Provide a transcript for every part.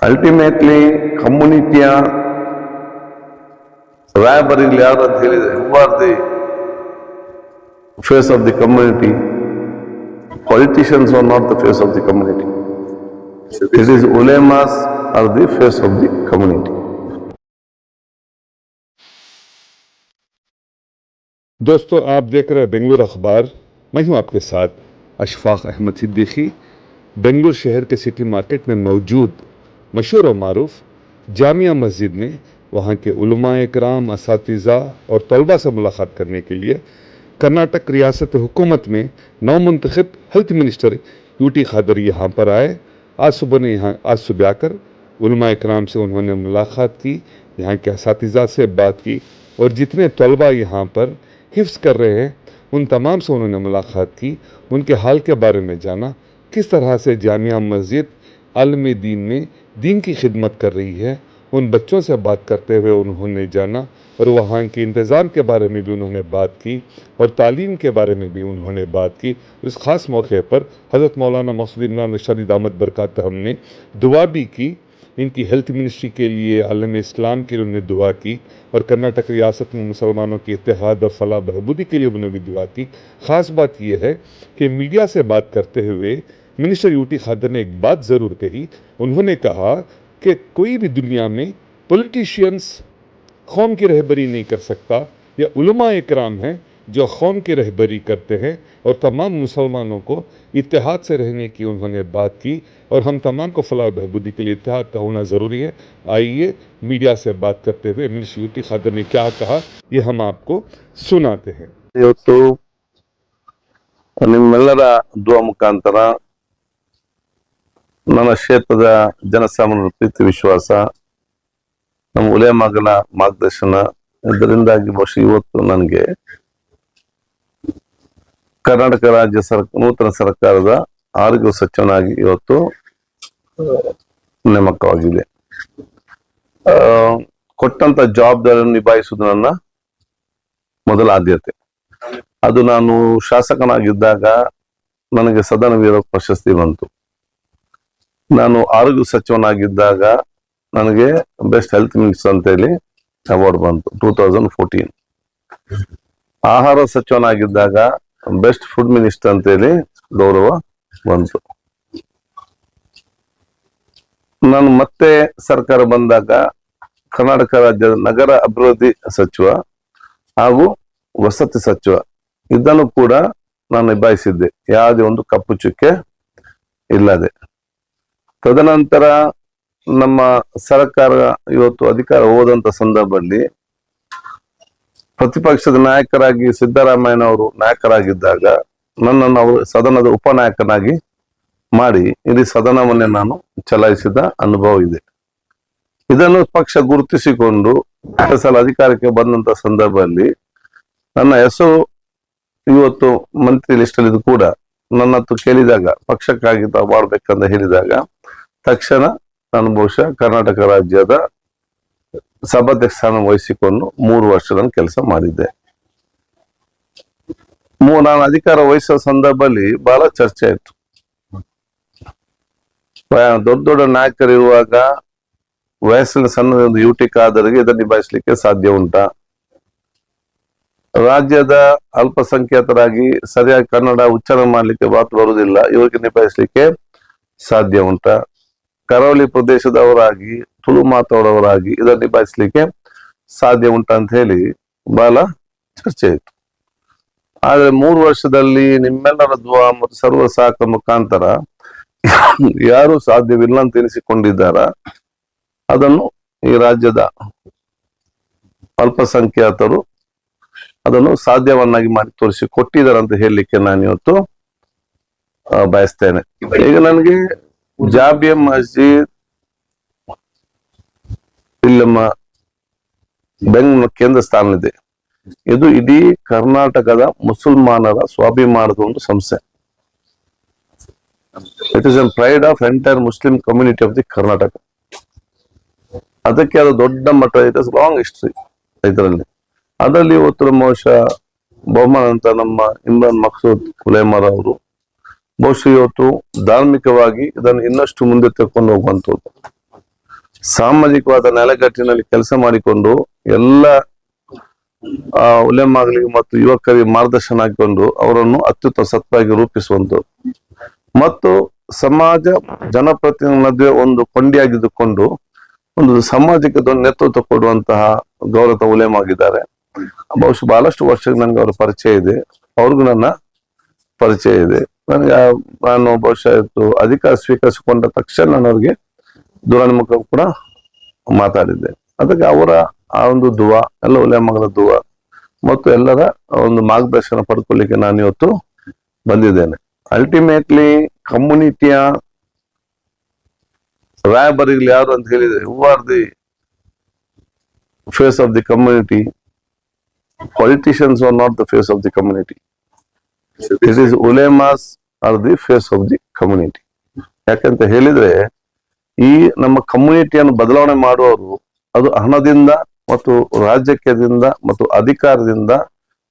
Ultimately ಕಮ್ಯುನಿಟಿಯ ರಾಯಬರಿಗಳು ಯಾರು ಅಂತ ಹೇಳಿದ್ರೆ who are the face of the community. Politicians are not the face of the community. It is ulemas are the face of the community. दोस्तों, आप देख रहे हैं बेंगलुरु अखबार। मैं हूं आपके साथ अशफाक अहमद सिद्दीकी। बेंगलुरु शहर के सिटी मार्केट में मौजूद मशहूर और मारूफ जामिया मस्जिद में वहां के उलमाए कराम, असातिज़ा और तलबा से मुलाकात करने के लिए कर्नाटक रियासत हुकूमत में नवमुंतखब हेल्थ मिनिस्टर यूटी खादर यहाँ पर आए। आज सुबह आकर उलमाए कराम से उन्होंने मुलाकात की, यहाँ के असातिज़ा से बात की और जितने तलबा यहाँ पर हिफ्ज़ कर रहे हैं उन तमाम से उन्होंने मुलाकात की, उनके हाल के बारे में जाना, किस तरह से जामिया मस्जिद आलम दीन में दीन की खिदमत कर रही है। उन बच्चों से बात करते हुए उन्होंने जाना और वहाँ के इंतज़ाम के बारे में भी उन्होंने बात की और तालीम के बारे में भी उन्होंने बात की। इस ख़ास मौके पर हज़रत मौलाना मक़सूद इमरान रशीदी दामत बरकात हमने दुआ भी की, इनकी हेल्थ मिनिस्ट्री के लिए, आलम इस्लाम के लिए उन्होंने दुआ की और कर्नाटक रियासत में मुसलमानों की इत्तेहाद और फलाह बहबूदी के लिए उन्होंने भी दुआ की। ख़ास बात यह है कि मीडिया से बात करते हुए मिनिस्टर यूटी खादर ने एक बात ज़रूर कही। उन्होंने कहा कि कोई भी दुनिया में पॉलिटिशियंस कौम की रहबरी नहीं कर सकता, या उलमाए कराम हैं जो कौम की रहबरी करते हैं और तमाम मुसलमानों को इत्तेहाद से रहने की उन्होंने बात की और हम तमाम को फलाह बहबूदी के लिए इत्तेहाद का होना ज़रूरी है। आइए मीडिया से बात करते हुए मिनिस्टर यूटी खादर ने क्या कहा ये हम आपको सुनाते हैं। ಇವತ್ತು ನಿಮ್ಮೆಲ್ಲರ ದುವಾ ಮುಖಾಂತರ ನನ್ನ ಕ್ಷೇತ್ರದ ಜನಸಾಮಾನ್ಯರ ಪ್ರೀತಿ ವಿಶ್ವಾಸ, ನಮ್ಮ ಉಲೇಮಾಗಳ ಮಾರ್ಗದರ್ಶನ, ಇದರಿಂದಾಗಿ ಬಹುಶಃ ಇವತ್ತು ನನಗೆ ಕರ್ನಾಟಕ ರಾಜ್ಯ ನೂತನ ಸರ್ಕಾರದ ಆರೋಗ್ಯ ಸಚಿವನಾಗಿ ಇವತ್ತು ನೇಮಕವಾಗಿದೆ. ಕೊಟ್ಟಂತ ಜವಾಬ್ದಾರಿಯನ್ನು ನಿಭಾಯಿಸುವುದು ನನ್ನ ಮೊದಲ ಆದ್ಯತೆ. ಅದು ನಾನು ಶಾಸಕನಾಗಿದ್ದಾಗ ನನಗೆ ಸದನ ವೀರ ಪ್ರಶಸ್ತಿ ಬಂತು. ನಾನು ಆರೋಗ್ಯ ಸಚಿವನಾಗಿದ್ದಾಗ ನನಗೆ ಬೆಸ್ಟ್ ಹೆಲ್ತ್ ಮಿನಿಸ್ಟರ್ ಅಂತ ಹೇಳಿ ಅವಾರ್ಡ್ ಬಂತು 2014. ಆಹಾರ ಸಚಿವನಾಗಿದ್ದಾಗ ಬೆಸ್ಟ್ ಫುಡ್ ಮಿನಿಸ್ಟರ್ ಅಂತ ಹೇಳಿ ಗೌರವ ಬಂತು. ನಾನು ಮತ್ತೆ ಸರ್ಕಾರ ಬಂದಾಗ ಕರ್ನಾಟಕ ರಾಜ್ಯದ ನಗರ ಅಭಿವೃದ್ಧಿ ಸಚಿವ ಹಾಗೂ ವಸತಿ ಸಚಿವ ಇದನ್ನು ಕೂಡ ನಾನು ನಿಭಾಯಿಸಿದ್ದೆ, ಯಾವುದೇ ಒಂದು ಕಪ್ಪು ಚುಕ್ಕೆ ಇಲ್ಲದೆ. ತದನಂತರ ನಮ್ಮ ಸರ್ಕಾರ ಇವತ್ತು ಅಧಿಕಾರ ಹೋದಂತ ಸಂದರ್ಭದಲ್ಲಿ ಪ್ರತಿಪಕ್ಷದ ನಾಯಕರಾಗಿ ಸಿದ್ದರಾಮಯ್ಯನವರು ನಾಯಕರಾಗಿದ್ದಾಗ ನನ್ನನ್ನು ಅವರು ಸದನದ ಉಪನಾಯಕನಾಗಿ ಮಾಡಿ ಇಡೀ ಸದನವನ್ನೇ ನಾನು ಚಲಾಯಿಸಿದ ಅನುಭವ ಇದೆ. ಇದನ್ನು ಪಕ್ಷ ಗುರುತಿಸಿಕೊಂಡು ಸಲ ಅಧಿಕಾರಕ್ಕೆ ಬಂದಂತ ಸಂದರ್ಭದಲ್ಲಿ ನನ್ನ ಹೆಸರು ಇವತ್ತು ಮಂತ್ರಿ ಲಿಸ್ಟ್ ಅಲ್ಲಿ ಕೂಡ ನನ್ನ ಹತ್ತು ಕೇಳಿದಾಗ ಪಕ್ಷಕ್ಕಾಗಿ ತಾವು ಮಾಡ್ಬೇಕಂತ ಹೇಳಿದಾಗ ತಕ್ಷಣ ನಾನು ಬಹುಶಃ ಕರ್ನಾಟಕ ರಾಜ್ಯದ ಸಭಾಧ್ಯಕ್ಷ ಸ್ಥಾನ ವಹಿಸಿಕೊಂಡು 3 ವರ್ಷ ನಾನು ಕೆಲಸ ಮಾಡಿದ್ದೆ. ನಾನು ಅಧಿಕಾರ ವಹಿಸೋ ಸಂದರ್ಭದಲ್ಲಿ ಬಹಳ ಚರ್ಚೆ ಆಯ್ತು. ದೊಡ್ಡ ದೊಡ್ಡ ನಾಯಕರಿರುವಾಗ ವಯಸ್ಸಿನ ಸಣ್ಣ ಒಂದು ಯುಟಿ ಖಾದರ್ಗೆ ಇದನ್ನು ನಿಭಾಯಿಸಲಿಕ್ಕೆ ಸಾಧ್ಯ ಉಂಟಾ? ರಾಜ್ಯದ ಅಲ್ಪಸಂಖ್ಯಾತರಾಗಿ ಸರಿಯಾಗಿ ಕನ್ನಡ ಉಚ್ಚಾರಣೆ ಮಾಡ್ಲಿಕ್ಕೆ ಮಾತು ಬರುವುದಿಲ್ಲ, ಇವರಿಗೆ ನಿಭಾಯಿಸಲಿಕ್ಕೆ ಸಾಧ್ಯ ಉಂಟಾ? ಕರಾವಳಿ ಪ್ರದೇಶದವರಾಗಿ ತುಳು ಮಾತಾಡೋರಾಗಿ ಇದನ್ನು ನಿಭಾಯಿಸಲಿಕ್ಕೆ ಸಾಧ್ಯ ಉಂಟಾ ಅಂತ ಹೇಳಿ ಬಹಳ ಚರ್ಚೆ ಆಯ್ತು. ಆದ್ರೆ 3 ವರ್ಷದಲ್ಲಿ ನಿಮ್ಮೆಲ್ಲರ ದುವಾ ಮತ್ತು ಸರ್ವ ಸಹಕಾರ ಮುಖಾಂತರ ಯಾರು ಸಾಧ್ಯವಿಲ್ಲ ಅಂತ ಎನಿಸಿಕೊಂಡಿದ್ದಾರ ಅದನ್ನು ಈ ರಾಜ್ಯದ ಅಲ್ಪಸಂಖ್ಯಾತರು ಅದನ್ನು ಸಾಧ್ಯವನ್ನಾಗಿ ಮಾಡಿ ತೋರಿಸಿ ಕೊಟ್ಟಿದ್ದಾರೆ ಅಂತ ಹೇಳಲಿಕ್ಕೆ ನಾನು ಇವತ್ತು ಬಯಸ್ತೇನೆ. ಈಗ ನನಗೆ ಜಾಮಿಯಾ ಮಸ್ಜಿದ್ ಇಲ್ಲಮ್ಮ ಬೆಂಗಳೂರು ಕೇಂದ್ರ ಸ್ಥಾನ ಇದೆ. ಇದು ಇಡೀ ಕರ್ನಾಟಕದ ಮುಸಲ್ಮಾನರ ಸ್ವಾಭಿಮಾನದ ಒಂದು ಸಂಸ್ಥೆ. It is N pride of entire Muslim community of the Karnataka. ಅದಕ್ಕೆ ಅದು ದೊಡ್ಡ ಮಟ್ಟ, ಇಟ್ ಇಸ್ ಲಾಂಗ್ ಹಿಸ್ಟ್ರಿ ಇದರಲ್ಲಿ. ಅದರಲ್ಲಿ ಇವತ್ತು ಬಹುಶಃ ಬಹುಮಾನ ಅಂತ ನಮ್ಮ ಇಮ್ರಾನ್ ಮಕ್ಸೂದ್ ಉಲೇಮಾರ್ ಅವರು ಬಹುಶಃ ಇವತ್ತು ಧಾರ್ಮಿಕವಾಗಿ ಇದನ್ನು ಇನ್ನಷ್ಟು ಮುಂದೆ ತೆಗೆದುಕೊಂಡು ಹೋಗುವಂಥದ್ದು. ಸಾಮಾಜಿಕವಾದ ನೆಲೆಗಟ್ಟಿನಲ್ಲಿ ಕೆಲಸ ಮಾಡಿಕೊಂಡು ಎಲ್ಲ ಉಲೆಮಾಗಳಿಗೆ ಮತ್ತು ಯುವಕರಿಗೆ ಮಾರ್ಗದರ್ಶನ ಹಾಕಿಕೊಂಡು ಅವರನ್ನು ಅತ್ಯುತ್ತಮ ಸತ್ವಾಗಿ ರೂಪಿಸುವಂಥದ್ದು ಮತ್ತು ಸಮಾಜ ಜನಪ್ರತಿನಿಧಿ ನಡುವೆ ಒಂದು ಕೊಂಡಿಯಾಗಿದ್ದುಕೊಂಡು ಒಂದು ಸಮಾಜಕ್ಕೆ ಒಂದು ನೇತೃತ್ವ ಕೊಡುವಂತಹ ಗೌರವ ಉಲೇಮಾಗಿದ್ದಾರೆ. ಬಹುಶಃ ಬಹಳಷ್ಟು ವರ್ಷಕ್ಕೆ ನನಗೆ ಅವರ ಪರಿಚಯ ಇದೆ, ಅವ್ರಿಗೂ ನನ್ನ ಪರಿಚಯ ಇದೆ. ನಾನು ಬಹುಶಃ ಅಧಿಕಾರ ಸ್ವೀಕರಿಸಿಕೊಂಡ ತಕ್ಷಣ ನಾನು ಅವ್ರಿಗೆ ದೂರವಾಣಿ ಮುಖ ಕೂಡ ಮಾತಾಡಿದ್ದೆ. ಅದಕ್ಕೆ ಅವರ ಆ ಒಂದು ದುವಾ, ಎಲ್ಲ ಉಲೇಮಾಗಳ ದುವಾ ಮತ್ತು ಎಲ್ಲರ ಒಂದು ಮಾರ್ಗದರ್ಶನ ಪಡ್ಕೊಳ್ಳಿಕ್ಕೆ ನಾನು ಇವತ್ತು ಬಂದಿದ್ದೇನೆ. ಅಲ್ಟಿಮೇಟ್ಲಿ ಕಮ್ಯುನಿಟಿಯ ರಾಯಬರಿಗಳು ಯಾರು ಅಂತ ಹೇಳಿದ್ರೆ, who are the face of the community. Politicians are not the face of the community. It is ulemas are the face of the community. ಯಾಕಂತ ಹೇಳಿದ್ರೆ ಈ ನಮ್ಮ ಕಮ್ಯುನಿಟಿಯನ್ನು ಬದಲಾವಣೆ ಮಾಡುವವರು ಅದು ಹಣದಿಂದ ಮತ್ತು ರಾಜಕೀಯದಿಂದ ಮತ್ತು ಅಧಿಕಾರದಿಂದ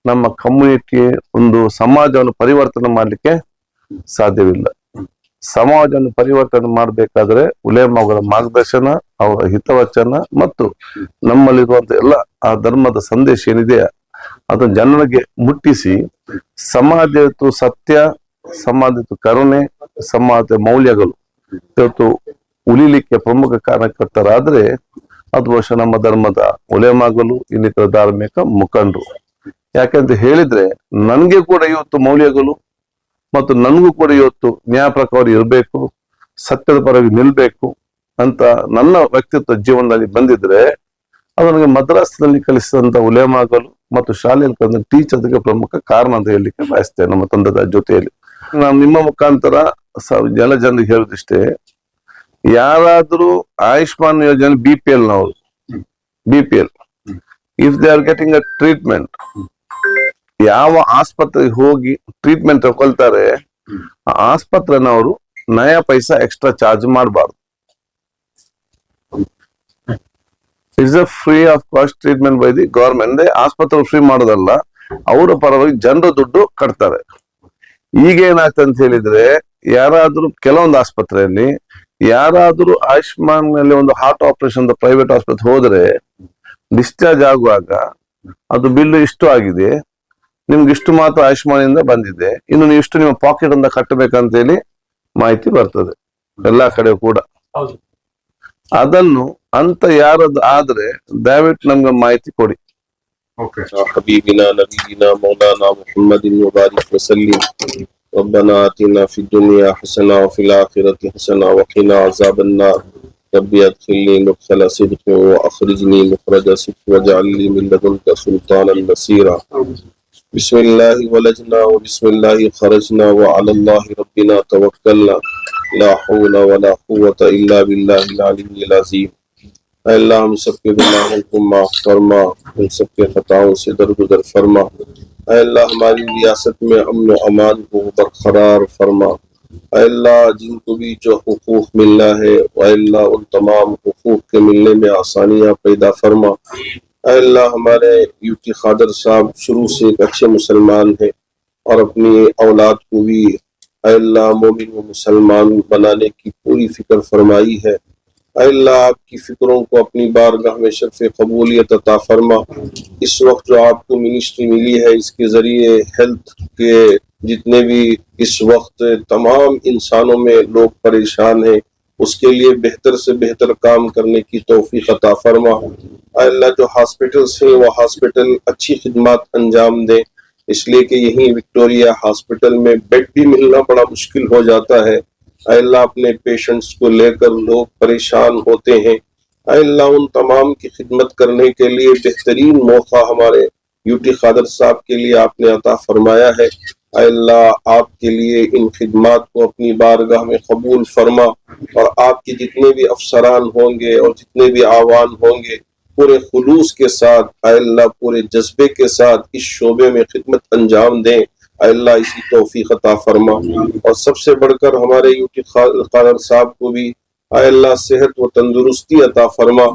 ನಮ್ಮ ಕಮ್ಯುನಿಟಿ ಒಂದು ಸಮಾಜವನ್ನು ಪರಿವರ್ತನೆ ಮಾಡಲಿಕ್ಕೆ ಸಾಧ್ಯವಿಲ್ಲ. ಸಮಾಜವನ್ನು ಪರಿವರ್ತನೆ ಮಾಡಬೇಕಾದ್ರೆ ಉಲೇಮಾಗಳ ಮಾರ್ಗದರ್ಶನ, ಅವರ ಹಿತವಚನ ಮತ್ತು ನಮ್ಮಲ್ಲಿರುವಂತ ಎಲ್ಲ ಆ ಧರ್ಮದ ಸಂದೇಶ ಏನಿದೆ ಅದು ಜನರಿಗೆ ಮುಟ್ಟಿಸಿ ಸಮಾಜದ ಸತ್ಯ, ಸಮಾಜದ ಕರುಣೆ, ಸಮಾಜದ ಮೌಲ್ಯಗಳು ಇವತ್ತು ಉಳಿಲಿಕ್ಕೆ ಪ್ರಮುಖ ಕಾರಣಕರ್ತರಾದ್ರೆ ಅದು ಬಹುಶಃ ನಮ್ಮ ಧರ್ಮದ ಉಲೇಮಾಗಲು, ಇನ್ನಿತರ ಧಾರ್ಮಿಕ ಮುಖಂಡರು. ಯಾಕಂತ ಹೇಳಿದ್ರೆ ನನ್ಗೆ ಕೂಡ ಇವತ್ತು ಮೌಲ್ಯಗಳು ಮತ್ತು ನನಗೂ ಕೂಡ ಇವತ್ತು ನ್ಯಾಯ ಪ್ರಕಾರ ಇರಬೇಕು, ಸತ್ಯದ ಪರವಾಗಿ ನಿಲ್ಬೇಕು ಅಂತ ನನ್ನ ವ್ಯಕ್ತಿತ್ವ ಜೀವನದಲ್ಲಿ ಬಂದಿದ್ರೆ ಅದು ನನಗೆ ಮದ್ರಾಸ್ನಲ್ಲಿ ಕಲಿಸಿದಂತ ಉಲೇಮಾಗಲು ಮತ್ತು ಶಾಲೆಯಲ್ಲಿ ಕಲಿತ ಟೀಚರ್ಗೆ ಪ್ರಮುಖ ಕಾರಣ ಅಂತ ಹೇಳಲಿಕ್ಕೆ ಬಯಸ್ತೇನೆ ನಮ್ಮ ತಂಡದ ಜೊತೆಯಲ್ಲಿ. ನಾನು ನಿಮ್ಮ ಮುಖಾಂತರ ಎಲ್ಲ ಜನರಿಗೆ ಹೇಳುದಿಷ್ಟೇ, ಯಾರಾದ್ರೂ ಆಯುಷ್ಮಾನ್ ಯೋಜನೆ BPL ನವರು, BPL if they are getting a treatment, ಯಾವ ಆಸ್ಪತ್ರೆಗೆ ಹೋಗಿ ಟ್ರೀಟ್ಮೆಂಟ್ ತಗೊಳ್ತಾರೆ ಆ ಆಸ್ಪತ್ರೆನವರು ನಯಾ ಪೈಸಾ ಎಕ್ಸ್ಟ್ರಾ ಚಾರ್ಜ್ ಮಾಡಬಾರ್ದು. It's a free of cost treatment by the government. ಆಸ್ಪತ್ರೆ ಫ್ರೀ ಮಾಡೋದಲ್ಲ, ಅವರ ಪರವಾಗಿ ಜನರು ದುಡ್ಡು ಕಟ್ತಾರೆ. ಈಗ ಏನಾಗ್ತದೆ ಅಂತ ಹೇಳಿದ್ರೆ, ಯಾರಾದ್ರೂ ಕೆಲವೊಂದು ಆಸ್ಪತ್ರೆಯಲ್ಲಿ ಯಾರಾದ್ರೂ ಆಯುಷ್ಮಾನ್ ನಲ್ಲಿ ಒಂದು ಹಾರ್ಟ್ ಆಪರೇಷನ್ ಪ್ರೈವೇಟ್ ಆಸ್ಪತ್ರೆ ಹೋದ್ರೆ ಡಿಸ್ಚಾರ್ಜ್ ಆಗುವಾಗ ಅದು ಬಿಲ್ ಇಷ್ಟು ಆಗಿದೆ, ನಿಮ್ಗೆ ಇಷ್ಟು ಮಾತ್ರ ಆಯುಷ್ಮಾನ್ ಇಂದ ಬಂದಿದೆ, ಇನ್ನು ನೀವು ಇಷ್ಟು ನಿಮ್ಮ ಪಾಕೆಟ್ ಅಂತ ಕಟ್ಟಬೇಕಂತ ಹೇಳಿ ಮಾಹಿತಿ ಬರ್ತದೆ ಎಲ್ಲಾ ಕಡೆ ಕೂಡ. ಅದನ್ನು ಅಂತ ಯಾರದ್ದು ಆದ್ರೆ ದಯವಿಟ್ಟು ನಮ್ಗೆ ಮಾಹಿತಿ ಕೊಡಿ. حبيبنا نبينا مولانا محمد وبارك وسلم ربنا آتنا في الدنيا حسنة وفي الآخرة حسنة وقنا عذاب النار ربي أدخلني مدخل صدق وأخرجني مخرج صدق واجعل لي من لدنك سلطانا نصيرا. بسم الله ولجنا وبسم الله خرجنا وعلى الله ربنا توكلنا لا حول ولا قوة إلا بالله العلي العظيم. اللہ ہم سب کے گناہوں کو معاف فرما، ہم سب کے خطاؤں سے درگزر فرما. اے اللہ ہماری ریاست میں امن و امان کو برقرار فرما. اے اللہ جن کو بھی جو حقوق ملنا ہے اے اللہ ان تمام حقوق کے ملنے میں آسانیاں پیدا فرما. اے اللہ ہمارے یوٹی خادر صاحب شروع سے ایک اچھے مسلمان ہیں اور اپنی اولاد کو بھی اے اللہ مومن و مسلمان بنانے کی پوری فکر فرمائی ہے. اے اللہ آپ کی فکروں کو اپنی بارگاہ میں شرف قبولیت عطا فرما. اس وقت جو آپ کو منسٹری ملی ہے اس کے ذریعے ہیلتھ کے جتنے بھی اس وقت تمام انسانوں میں لوگ پریشان ہیں اس کے لیے بہتر سے بہتر کام کرنے کی توفیق عطا فرما. اے اللہ جو ہاسپٹلس ہیں وہ ہاسپٹل اچھی خدمات انجام دیں، اس لیے کہ یہیں وکٹوریا ہاسپٹل میں بیڈ بھی ملنا بڑا مشکل ہو جاتا ہے. اے اللہ اپنے پیشنٹس کو لے کر لوگ پریشان ہوتے ہیں. اے اللہ ان تمام کی خدمت کرنے کے لیے بہترین موقع ہمارے یوٹی خادر صاحب کے لیے آپ نے عطا فرمایا ہے. اے اللہ آپ کے لیے ان خدمات کو اپنی بارگاہ میں قبول فرما اور آپ کے جتنے بھی افسران ہوں گے اور جتنے بھی آوان ہوں گے پورے خلوص کے ساتھ اے اللہ پورے جذبے کے ساتھ اس شعبے میں خدمت انجام دیں. اے اللہ اسی توفیق عطا فرما. اور سب سے بڑھ کر ہمارے یوٹی خادر صاحب کو بھی اے اللہ صحت و تندرستی عطا فرما.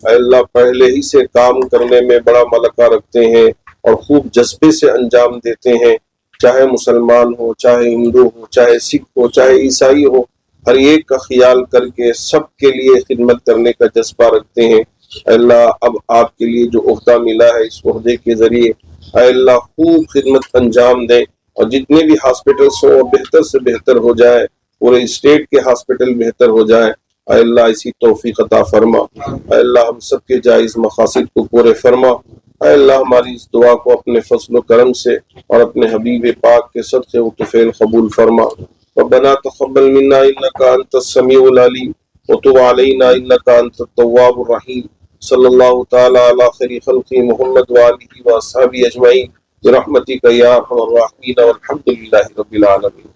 اے اللہ پہلے ہی سے کام کرنے میں بڑا ملکہ رکھتے ہیں اور خوب جذبے سے انجام دیتے ہیں، چاہے مسلمان ہو، چاہے ہندو ہو، چاہے سکھ ہو، چاہے عیسائی ہو، ہر ایک کا خیال کر کے سب کے لیے خدمت کرنے کا جذبہ رکھتے ہیں. اے اللہ اب آپ کے لیے جو عہدہ ملا ہے اس عہدے کے ذریعے اے اللہ خوب خدمت انجام دیں اور جتنے بھی ہاسپٹلس ہوں بہتر سے بہتر ہو جائے, پورے اسٹیٹ کے ہاسپٹل بہتر ہو جائے. اے اللہ اسی توفیق عطا فرما. اے اللہ ہم سب کے جائز مقاصد کو پورے فرما. اے اللہ ہماری اس دعا کو اپنے فضل و کرم سے اور اپنے حبیب پاک کے صدقے و طفیل قبول فرما. ربنا تقبل منا انك انت السميع العليم وتب علينا انك انت التواب الرحيم. صلی اللہ تعالی علی خیر خلق محمد وآلہ واصحابہ اجمعین برحمتک یا ارحم الراحمین والحمد للہ رب العالمین.